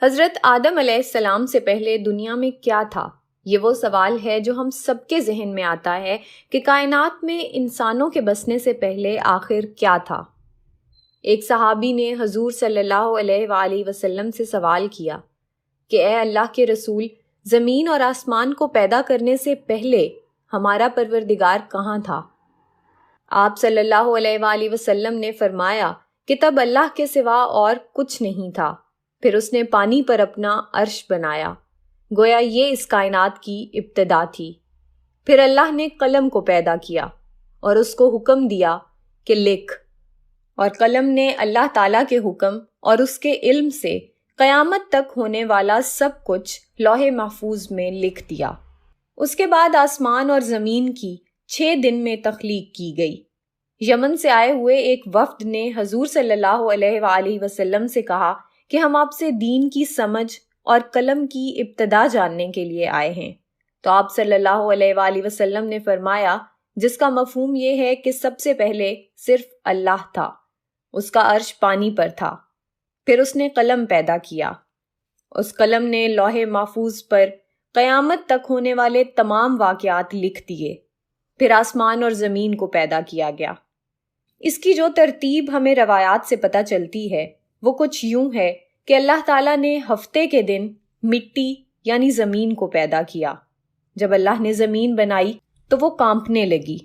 حضرت آدم علیہ السلام سے پہلے دنیا میں کیا تھا؟ یہ وہ سوال ہے جو ہم سب کے ذہن میں آتا ہے کہ کائنات میں انسانوں کے بسنے سے پہلے آخر کیا تھا؟ ایک صحابی نے حضور صلی اللہ علیہ وآلہ وسلم سے سوال کیا کہ اے اللہ کے رسول، زمین اور آسمان کو پیدا کرنے سے پہلے ہمارا پروردگار کہاں تھا؟ آپ صلی اللہ علیہ وآلہ وسلم نے فرمایا کہ تب اللہ کے سوا اور کچھ نہیں تھا، پھر اس نے پانی پر اپنا عرش بنایا، گویا یہ اس کائنات کی ابتدا تھی۔ پھر اللہ نے قلم کو پیدا کیا اور اس کو حکم دیا کہ لکھ، اور قلم نے اللہ تعالیٰ کے حکم اور اس کے علم سے قیامت تک ہونے والا سب کچھ لوح محفوظ میں لکھ دیا۔ اس کے بعد آسمان اور زمین کی 6 دن میں تخلیق کی گئی۔ یمن سے آئے ہوئے ایک وفد نے حضور صلی اللہ علیہ وآلہ وسلم سے کہا کہ ہم آپ سے دین کی سمجھ اور قلم کی ابتدا جاننے کے لیے آئے ہیں۔ تو آپ صلی اللہ علیہ وآلہ وسلم نے فرمایا، جس کا مفہوم یہ ہے کہ سب سے پہلے صرف اللہ تھا، اس کا عرش پانی پر تھا، پھر اس نے قلم پیدا کیا، اس قلم نے لوح محفوظ پر قیامت تک ہونے والے تمام واقعات لکھ دیے، پھر آسمان اور زمین کو پیدا کیا گیا۔ اس کی جو ترتیب ہمیں روایات سے پتہ چلتی ہے وہ کچھ یوں ہے کہ اللہ تعالیٰ نے ہفتے کے دن مٹی یعنی زمین کو پیدا کیا۔ جب اللہ نے زمین بنائی تو وہ کانپنے لگی۔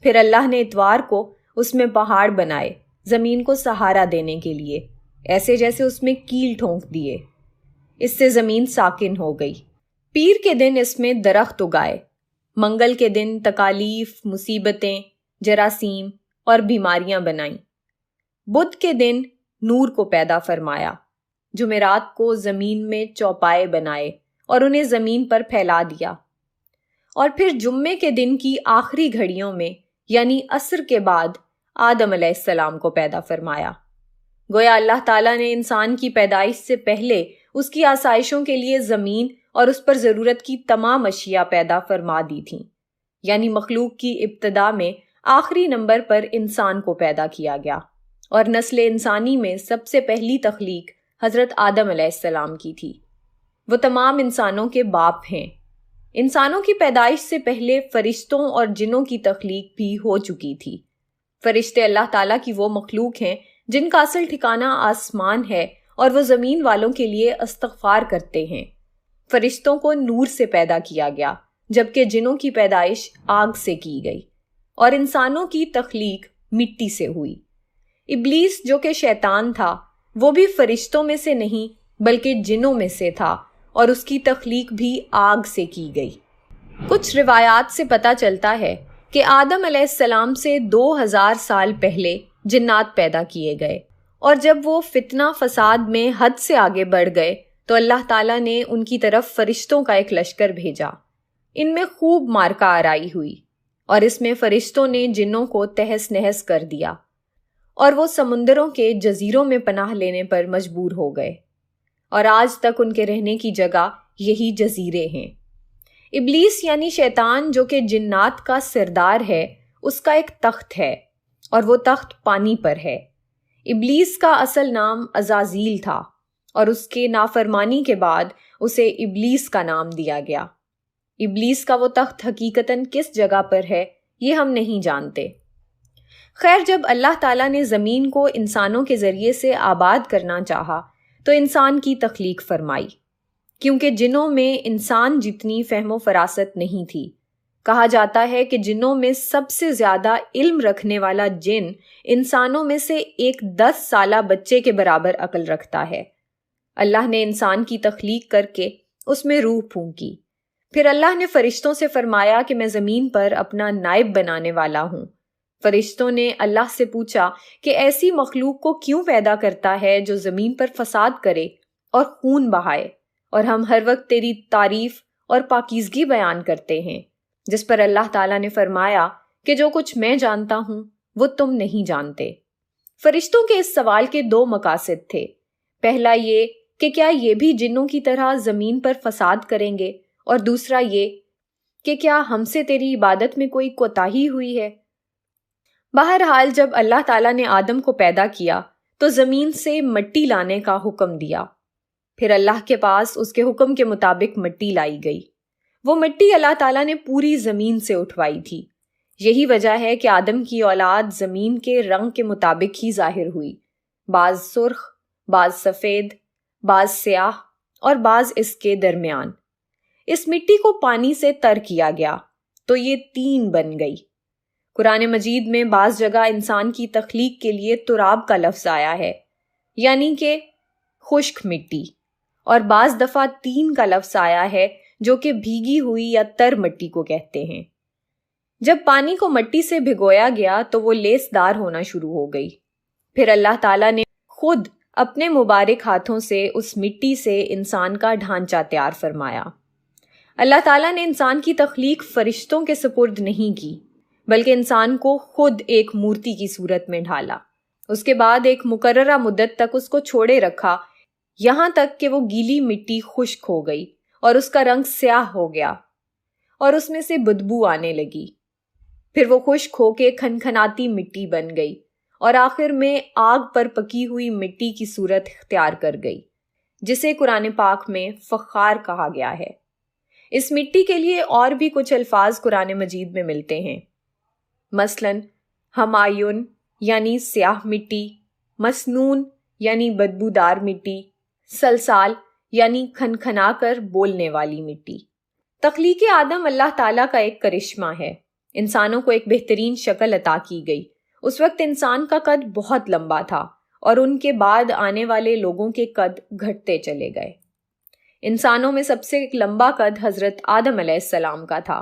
پھر اللہ نے اتوار کو اس میں پہاڑ بنائے زمین کو سہارا دینے کے لیے، ایسے جیسے اس میں کیل ٹھونک دیے۔ اس سے زمین ساکن ہو گئی۔ پیر کے دن اس میں درخت اگائے، منگل کے دن تکالیف، مصیبتیں، جراثیم اور بیماریاں بنائیں۔ بدھ کے دن نور کو پیدا فرمایا، جمعرات کو زمین میں چوپائے بنائے اور انہیں زمین پر پھیلا دیا، اور پھر جمعے کے دن کی آخری گھڑیوں میں یعنی عصر کے بعد آدم علیہ السلام کو پیدا فرمایا۔ گویا اللہ تعالیٰ نے انسان کی پیدائش سے پہلے اس کی آسائشوں کے لیے زمین اور اس پر ضرورت کی تمام اشیاء پیدا فرما دی تھیں، یعنی مخلوق کی ابتدا میں آخری نمبر پر انسان کو پیدا کیا گیا، اور نسل انسانی میں سب سے پہلی تخلیق حضرت آدم علیہ السلام کی تھی۔ وہ تمام انسانوں کے باپ ہیں۔ انسانوں کی پیدائش سے پہلے فرشتوں اور جنوں کی تخلیق بھی ہو چکی تھی۔ فرشتے اللہ تعالیٰ کی وہ مخلوق ہیں جن کا اصل ٹھکانہ آسمان ہے، اور وہ زمین والوں کے لیے استغفار کرتے ہیں۔ فرشتوں کو نور سے پیدا کیا گیا، جبکہ جنوں کی پیدائش آگ سے کی گئی، اور انسانوں کی تخلیق مٹی سے ہوئی۔ ابلیس جو کہ شیطان تھا، وہ بھی فرشتوں میں سے نہیں بلکہ جنوں میں سے تھا، اور اس کی تخلیق بھی آگ سے کی گئی۔ کچھ روایات سے پتہ چلتا ہے کہ آدم علیہ السلام سے 2000 سال پہلے جنات پیدا کیے گئے، اور جب وہ فتنہ فساد میں حد سے آگے بڑھ گئے تو اللہ تعالیٰ نے ان کی طرف فرشتوں کا ایک لشکر بھیجا۔ ان میں خوب مارکہ آرائی ہوئی، اور اس میں فرشتوں نے جنوں کو تہس نہس کر دیا، اور وہ سمندروں کے جزیروں میں پناہ لینے پر مجبور ہو گئے، اور آج تک ان کے رہنے کی جگہ یہی جزیرے ہیں۔ ابلیس یعنی شیطان جو کہ جنات کا سردار ہے، اس کا ایک تخت ہے، اور وہ تخت پانی پر ہے۔ ابلیس کا اصل نام عزازیل تھا، اور اس کے نافرمانی کے بعد اسے ابلیس کا نام دیا گیا۔ ابلیس کا وہ تخت حقیقتاً کس جگہ پر ہے یہ ہم نہیں جانتے۔ خیر، جب اللہ تعالیٰ نے زمین کو انسانوں کے ذریعے سے آباد کرنا چاہا تو انسان کی تخلیق فرمائی، کیونکہ جنوں میں انسان جتنی فہم و فراست نہیں تھی۔ کہا جاتا ہے کہ جنوں میں سب سے زیادہ علم رکھنے والا جن انسانوں میں سے ایک 10 سالہ بچے کے برابر عقل رکھتا ہے۔ اللہ نے انسان کی تخلیق کر کے اس میں روح پھونکی۔ پھر اللہ نے فرشتوں سے فرمایا کہ میں زمین پر اپنا نائب بنانے والا ہوں۔ فرشتوں نے اللہ سے پوچھا کہ ایسی مخلوق کو کیوں پیدا کرتا ہے جو زمین پر فساد کرے اور خون بہائے، اور ہم ہر وقت تیری تعریف اور پاکیزگی بیان کرتے ہیں۔ جس پر اللہ تعالیٰ نے فرمایا کہ جو کچھ میں جانتا ہوں وہ تم نہیں جانتے۔ فرشتوں کے اس سوال کے 2 مقاصد تھے۔ پہلا یہ کہ کیا یہ بھی جنوں کی طرح زمین پر فساد کریں گے، اور دوسرا یہ کہ کیا ہم سے تیری عبادت میں کوئی کوتاہی ہوئی ہے۔ بہرحال جب اللہ تعالیٰ نے آدم کو پیدا کیا تو زمین سے مٹی لانے کا حکم دیا۔ پھر اللہ کے پاس اس کے حکم کے مطابق مٹی لائی گئی۔ وہ مٹی اللہ تعالیٰ نے پوری زمین سے اٹھوائی تھی۔ یہی وجہ ہے کہ آدم کی اولاد زمین کے رنگ کے مطابق ہی ظاہر ہوئی، بعض سرخ، بعض سفید، بعض سیاہ اور بعض اس کے درمیان۔ اس مٹی کو پانی سے تر کیا گیا تو یہ 3 بن گئی۔ قرآن مجید میں بعض جگہ انسان کی تخلیق کے لیے تراب کا لفظ آیا ہے، یعنی کہ خشک مٹی، اور بعض دفعہ 3 کا لفظ آیا ہے جو کہ بھیگی ہوئی یا تر مٹی کو کہتے ہیں۔ جب پانی کو مٹی سے بھگویا گیا تو وہ لیس دار ہونا شروع ہو گئی۔ پھر اللہ تعالیٰ نے خود اپنے مبارک ہاتھوں سے اس مٹی سے انسان کا ڈھانچہ تیار فرمایا۔ اللہ تعالیٰ نے انسان کی تخلیق فرشتوں کے سپرد نہیں کی، بلکہ انسان کو خود ایک مورتی کی صورت میں ڈھالا۔ اس کے بعد ایک مقررہ مدت تک اس کو چھوڑے رکھا، یہاں تک کہ وہ گیلی مٹی خشک ہو گئی اور اس کا رنگ سیاہ ہو گیا اور اس میں سے بدبو آنے لگی۔ پھر وہ خشک ہو کے کھنکھناتی مٹی بن گئی اور آخر میں آگ پر پکی ہوئی مٹی کی صورت اختیار کر گئی، جسے قرآن پاک میں فخار کہا گیا ہے۔ اس مٹی کے لیے اور بھی کچھ الفاظ قرآن مجید میں ملتے ہیں، مثلاً ہمایون یعنی سیاہ مٹی، مسنون یعنی بدبودار مٹی، سلسال یعنی کھنکھنا کر بولنے والی مٹی۔ تخلیق آدم اللہ تعالیٰ کا ایک کرشمہ ہے۔ انسانوں کو ایک بہترین شکل عطا کی گئی۔ اس وقت انسان کا قد بہت لمبا تھا اور ان کے بعد آنے والے لوگوں کے قد گھٹتے چلے گئے۔ انسانوں میں سب سے لمبا قد حضرت آدم علیہ السلام کا تھا۔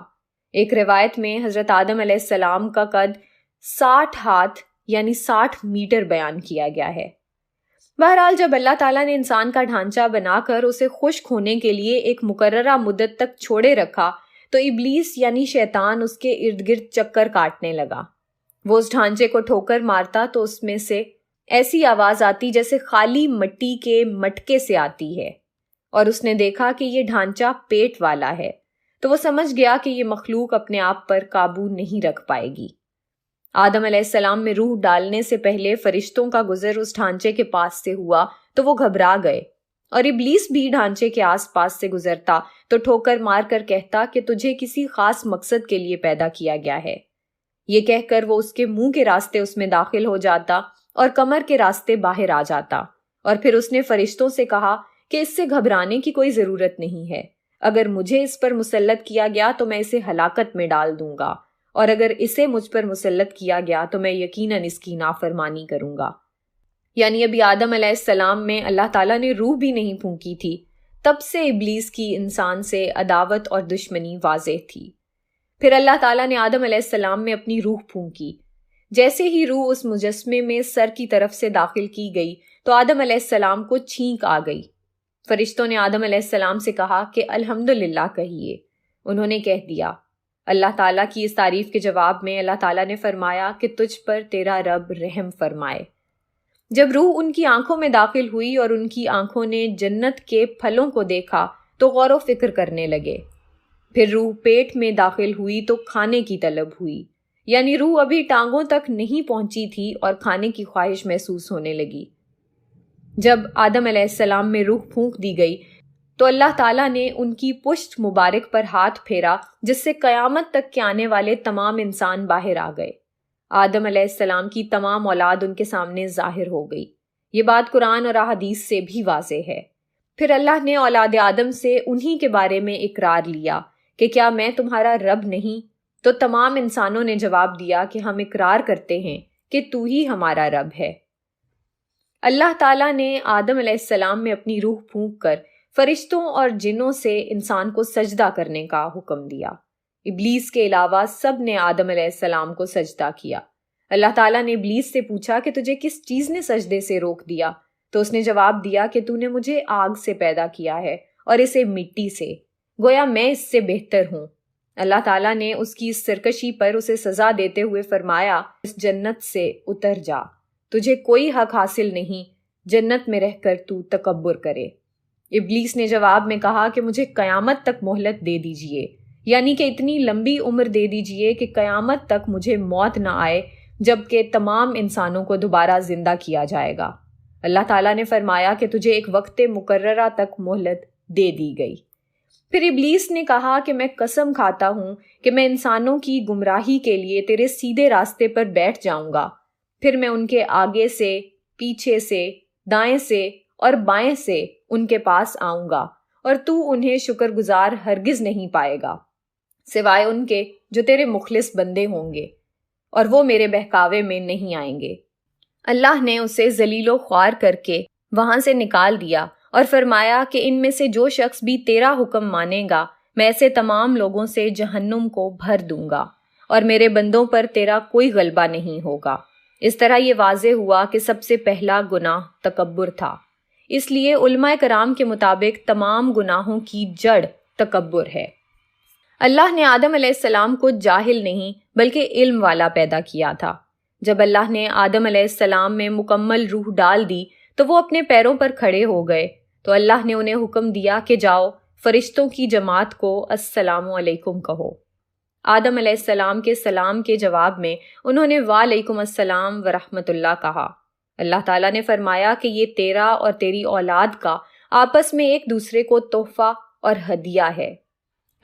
ایک روایت میں حضرت آدم علیہ السلام کا قد 60 ہاتھ یعنی 60 میٹر بیان کیا گیا ہے۔ بہرحال جب اللہ تعالیٰ نے انسان کا ڈھانچہ بنا کر اسے خشک ہونے کے لیے ایک مقررہ مدت تک چھوڑے رکھا تو ابلیس یعنی شیطان اس کے ارد گرد چکر کاٹنے لگا۔ وہ اس ڈھانچے کو ٹھوکر مارتا تو اس میں سے ایسی آواز آتی جیسے خالی مٹی کے مٹکے سے آتی ہے، اور اس نے دیکھا کہ یہ ڈھانچہ پیٹ والا ہے، تو وہ سمجھ گیا کہ یہ مخلوق اپنے آپ پر قابو نہیں رکھ پائے گی۔ آدم علیہ السلام میں روح ڈالنے سے پہلے فرشتوں کا گزر اس ڈھانچے کے پاس سے ہوا تو وہ گھبرا گئے، اور ابلیس بھی ڈھانچے کے آس پاس سے گزرتا تو ٹھوکر مار کر کہتا کہ تجھے کسی خاص مقصد کے لیے پیدا کیا گیا ہے۔ یہ کہہ کر وہ اس کے منہ کے راستے اس میں داخل ہو جاتا اور کمر کے راستے باہر آ جاتا، اور پھر اس نے فرشتوں سے کہا کہ اس سے گھبرانے کی کوئی ضرورت نہیں ہے۔ اگر مجھے اس پر مسلط کیا گیا تو میں اسے ہلاکت میں ڈال دوں گا، اور اگر اسے مجھ پر مسلط کیا گیا تو میں یقیناً اس کی نافرمانی کروں گا۔ یعنی ابھی آدم علیہ السلام میں اللہ تعالیٰ نے روح بھی نہیں پھونکی تھی، تب سے ابلیس کی انسان سے عداوت اور دشمنی واضح تھی۔ پھر اللہ تعالیٰ نے آدم علیہ السلام میں اپنی روح پھونکی۔ جیسے ہی روح اس مجسمے میں سر کی طرف سے داخل کی گئی تو آدم علیہ السلام کو چھینک آ گئی۔ فرشتوں نے آدم علیہ السلام سے کہا کہ الحمدللہ کہیے۔ انہوں نے کہہ دیا۔ اللہ تعالیٰ کی اس تعریف کے جواب میں اللہ تعالیٰ نے فرمایا کہ تجھ پر تیرا رب رحم فرمائے۔ جب روح ان کی آنکھوں میں داخل ہوئی اور ان کی آنکھوں نے جنت کے پھلوں کو دیکھا تو غور و فکر کرنے لگے۔ پھر روح پیٹ میں داخل ہوئی تو کھانے کی طلب ہوئی، یعنی روح ابھی ٹانگوں تک نہیں پہنچی تھی اور کھانے کی خواہش محسوس ہونے لگی۔ جب آدم علیہ السلام میں روح پھونک دی گئی تو اللہ تعالیٰ نے ان کی پشت مبارک پر ہاتھ پھیرا، جس سے قیامت تک کے آنے والے تمام انسان باہر آ گئے۔ آدم علیہ السلام کی تمام اولاد ان کے سامنے ظاہر ہو گئی۔ یہ بات قرآن اور احادیث سے بھی واضح ہے۔ پھر اللہ نے اولاد آدم سے انہی کے بارے میں اقرار لیا کہ کیا میں تمہارا رب نہیں؟ تو تمام انسانوں نے جواب دیا کہ ہم اقرار کرتے ہیں کہ تو ہی ہمارا رب ہے۔ اللہ تعالیٰ نے آدم علیہ السلام میں اپنی روح پھونک کر فرشتوں اور جنوں سے انسان کو سجدہ کرنے کا حکم دیا۔ ابلیس کے علاوہ سب نے آدم علیہ السلام کو سجدہ کیا۔ اللہ تعالیٰ نے ابلیس سے پوچھا کہ تجھے کس چیز نے سجدے سے روک دیا؟ تو اس نے جواب دیا کہ تو نے مجھے آگ سے پیدا کیا ہے اور اسے مٹی سے، گویا میں اس سے بہتر ہوں۔ اللہ تعالیٰ نے اس کی اس سرکشی پر اسے سزا دیتے ہوئے فرمایا، اس جنت سے اتر جا، تجھے کوئی حق حاصل نہیں جنت میں رہ کر تو تکبر کرے۔ ابلیس نے جواب میں کہا کہ مجھے قیامت تک مہلت دے دیجئے، یعنی کہ اتنی لمبی عمر دے دیجئے کہ قیامت تک مجھے موت نہ آئے جبکہ تمام انسانوں کو دوبارہ زندہ کیا جائے گا۔ اللہ تعالیٰ نے فرمایا کہ تجھے ایک وقت مقررہ تک مہلت دے دی گئی۔ پھر ابلیس نے کہا کہ میں قسم کھاتا ہوں کہ میں انسانوں کی گمراہی کے لیے تیرے سیدھے راستے پر بیٹھ جاؤں گا، پھر میں ان کے آگے سے، پیچھے سے، دائیں سے اور بائیں سے ان کے پاس آؤں گا، اور تو انہیں شکر گزار ہرگز نہیں پائے گا سوائے ان کے جو تیرے مخلص بندے ہوں گے، اور وہ میرے بہکاوے میں نہیں آئیں گے۔ اللہ نے اسے ذلیل و خوار کر کے وہاں سے نکال دیا اور فرمایا کہ ان میں سے جو شخص بھی تیرا حکم مانے گا میں ایسے تمام لوگوں سے جہنم کو بھر دوں گا، اور میرے بندوں پر تیرا کوئی غلبہ نہیں ہوگا۔ اس طرح یہ واضح ہوا کہ سب سے پہلا گناہ تکبر تھا۔ اس لیے علماء کرام کے مطابق تمام گناہوں کی جڑ تکبر ہے۔ اللہ نے آدم علیہ السلام کو جاہل نہیں بلکہ علم والا پیدا کیا تھا۔ جب اللہ نے آدم علیہ السلام میں مکمل روح ڈال دی تو وہ اپنے پیروں پر کھڑے ہو گئے، تو اللہ نے انہیں حکم دیا کہ جاؤ فرشتوں کی جماعت کو السلام علیکم کہو۔ آدم علیہ السلام کے سلام کے جواب میں انہوں نے وعلیکم السلام ورحمۃ اللہ کہا۔ اللہ تعالیٰ نے فرمایا کہ یہ تیرا اور تیری اولاد کا آپس میں ایک دوسرے کو تحفہ اور ہدیہ ہے۔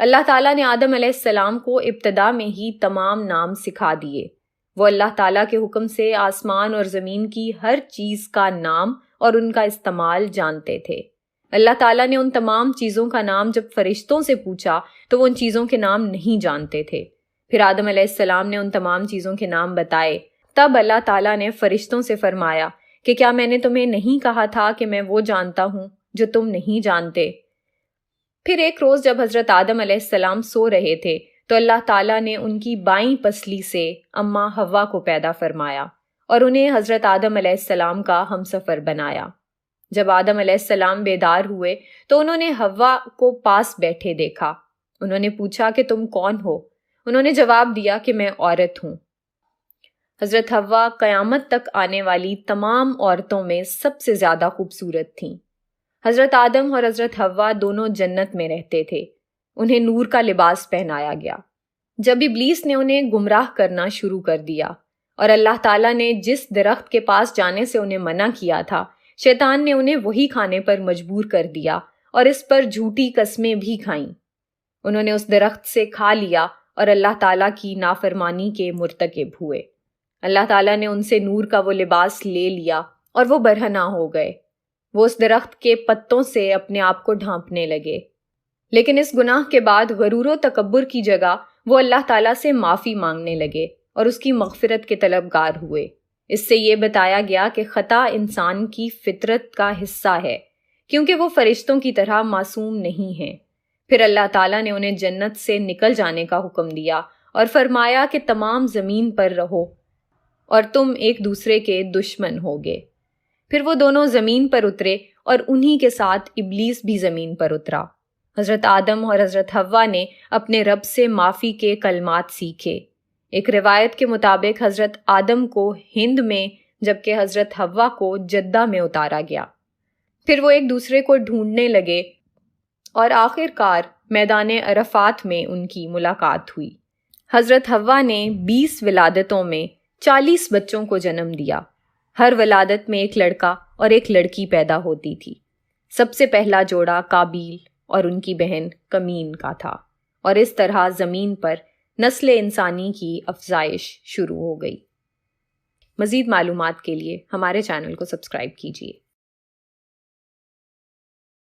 اللہ تعالیٰ نے آدم علیہ السلام کو ابتدا میں ہی تمام نام سکھا دیے۔ وہ اللہ تعالیٰ کے حکم سے آسمان اور زمین کی ہر چیز کا نام اور ان کا استعمال جانتے تھے۔ اللہ تعالیٰ نے ان تمام چیزوں کا نام جب فرشتوں سے پوچھا تو وہ ان چیزوں کے نام نہیں جانتے تھے۔ پھر آدم علیہ السلام نے ان تمام چیزوں کے نام بتائے۔ تب اللہ تعالیٰ نے فرشتوں سے فرمایا کہ کیا میں نے تمہیں نہیں کہا تھا کہ میں وہ جانتا ہوں جو تم نہیں جانتے؟ پھر ایک روز جب حضرت آدم علیہ السلام سو رہے تھے تو اللہ تعالیٰ نے ان کی بائیں پسلی سے اماں حوا کو پیدا فرمایا اور انہیں حضرت آدم علیہ السلام کا ہمسفر بنایا۔ جب آدم علیہ السلام بیدار ہوئے تو انہوں نے حوا کو پاس بیٹھے دیکھا۔ انہوں نے پوچھا کہ تم کون ہو؟ انہوں نے جواب دیا کہ میں عورت ہوں۔ حضرت حوا قیامت تک آنے والی تمام عورتوں میں سب سے زیادہ خوبصورت تھیں۔ حضرت آدم اور حضرت حوا دونوں جنت میں رہتے تھے۔ انہیں نور کا لباس پہنایا گیا۔ جب ابلیس نے انہیں گمراہ کرنا شروع کر دیا اور اللہ تعالیٰ نے جس درخت کے پاس جانے سے انہیں منع کیا تھا، شیطان نے انہیں وہی کھانے پر مجبور کر دیا اور اس پر جھوٹی قسمیں بھی کھائیں۔ انہوں نے اس درخت سے کھا لیا اور اللہ تعالیٰ کی نافرمانی کے مرتکب ہوئے۔ اللہ تعالیٰ نے ان سے نور کا وہ لباس لے لیا اور وہ برہنہ ہو گئے۔ وہ اس درخت کے پتوں سے اپنے آپ کو ڈھانپنے لگے، لیکن اس گناہ کے بعد غرور و تکبر کی جگہ وہ اللہ تعالیٰ سے معافی مانگنے لگے اور اس کی مغفرت کے طلبگار ہوئے۔ اس سے یہ بتایا گیا کہ خطا انسان کی فطرت کا حصہ ہے، کیونکہ وہ فرشتوں کی طرح معصوم نہیں ہیں۔ پھر اللہ تعالیٰ نے انہیں جنت سے نکل جانے کا حکم دیا اور فرمایا کہ تمام زمین پر رہو اور تم ایک دوسرے کے دشمن ہوگے۔ پھر وہ دونوں زمین پر اترے اور انہی کے ساتھ ابلیس بھی زمین پر اترا۔ حضرت آدم اور حضرت حوا نے اپنے رب سے معافی کے کلمات سیکھے۔ ایک روایت کے مطابق حضرت آدم کو ہند میں جبکہ حضرت حوا کو جدہ میں اتارا گیا۔ پھر وہ ایک دوسرے کو ڈھونڈنے لگے اور آخر کار میدان عرفات میں ان کی ملاقات ہوئی۔ حضرت حوا نے 20 ولادتوں میں 40 بچوں کو جنم دیا۔ ہر ولادت میں ایک لڑکا اور ایک لڑکی پیدا ہوتی تھی۔ سب سے پہلا جوڑا قابیل اور ان کی بہن کمین کا تھا، اور اس طرح زمین پر نسل انسانی کی افزائش شروع ہو گئی۔ مزید معلومات کے لیے ہمارے چینل کو سبسکرائب کیجیے۔